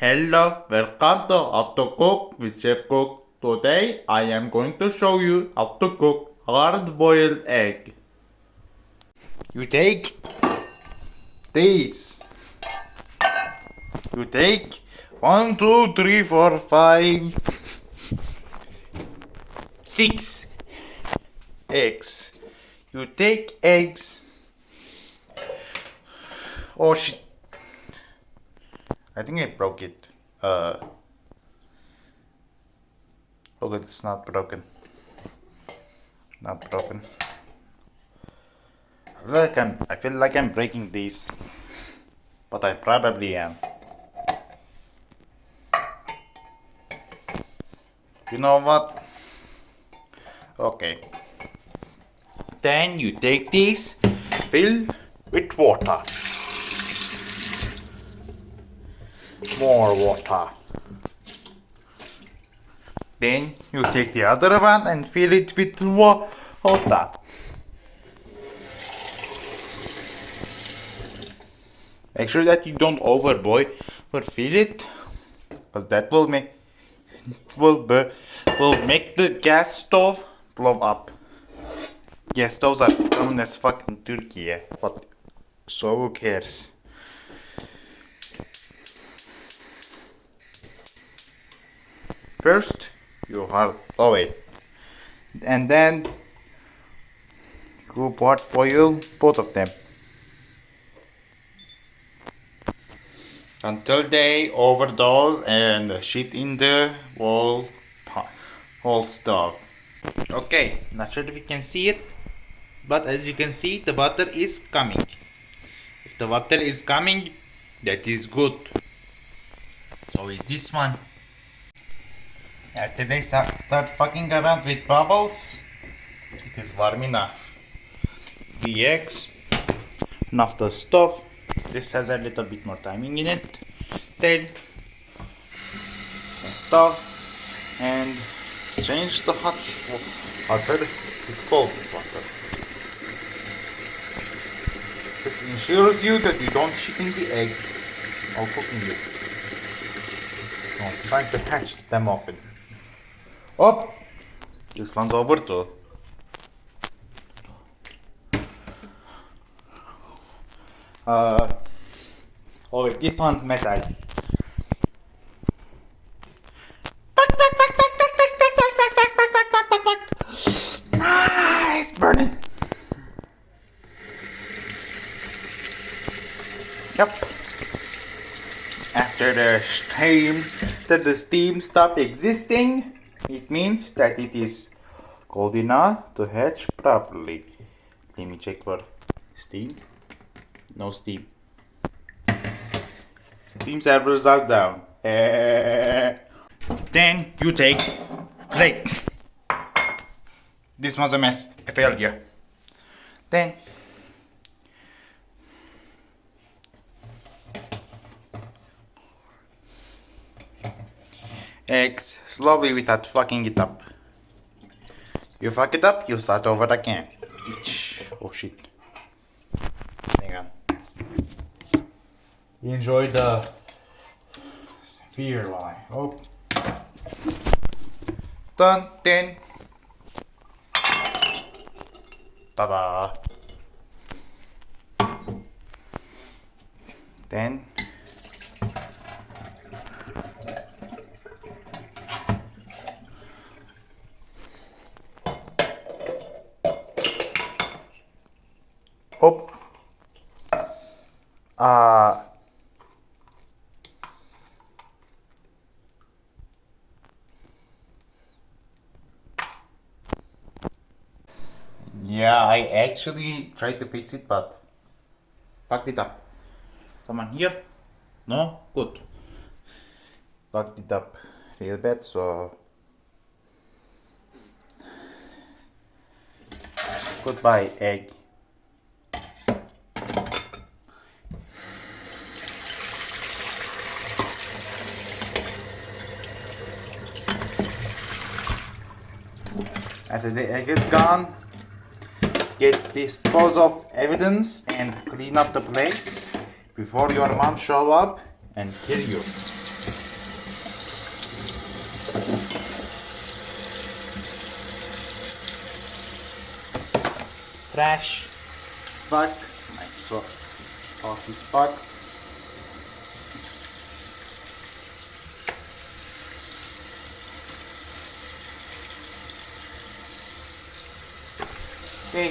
Hello, welcome to How to Cook with Chef Cook. Today I am going to show you how to cook hard-boiled egg. You take these. You take 1, 2, 3, 4, 5, 6 eggs. You take eggs. Oh shit. I think I broke it. Oh good, it's not broken. Not broken. I feel like I'm breaking these. But I probably am. You know what? Okay. Then you take these, fill with water. More water. Then you take the other one and fill it with water. Make sure that you don't overboil or fill it, because that will make the gas stove blow up. Gas stoves are common as fuck in Turkey, but so who cares? First, you hard wait, and then you boil both of them until they overdose and shit in the whole stove. Okay, not sure if you can see it, but as you can see, the butter is coming. If the butter is coming, that is good. So is this one. After they start fucking around with bubbles, it is warm enough. The eggs, enough the stove. This has a little bit more timing in it. Then stove and change the hot water to cold water. This ensures you that you don't shit in the egg while cooking it. I'm trying to hatch them open. Oh, this one's over too. Oh, this one's metal. Nice, burning. Yep. After the steam stops existing, it means that it is cold enough to hatch properly. Let me check for steam. No steam. Steam servers are down. Then you take great. This was a mess, a failure. Then eggs slowly without fucking it up. You fuck it up, you start over again. Oh shit. Hang on. Enjoy the fear while I hope. Done. Then ta-da. Then hop. Yeah, I actually tried to fix it, but fucked it up. Someone here? No? Good. Fucked it up real bad, so goodbye, egg. After the egg is gone, dispose of evidence and clean up the plates before your mom show up and kill you. trash bag. Nice office bag. Okay.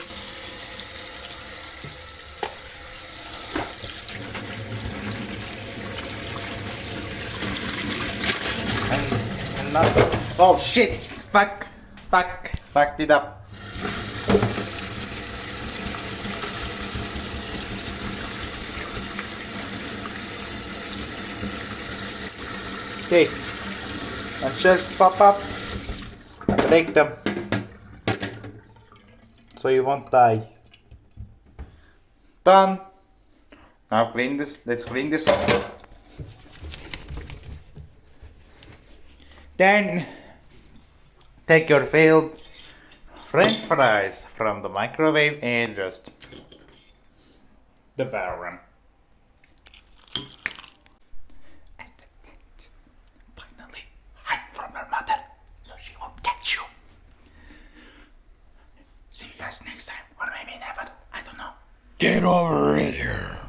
And not. Oh shit! Fucked it up. Okay. When shells pop up, break them so you won't die. Done. Now clean this. Let's clean this up. Then take your failed French fries from the microwave and just devour them. Finally, hide from your mother so she won't catch you. See you guys next time, or maybe never. I don't know. Get over here.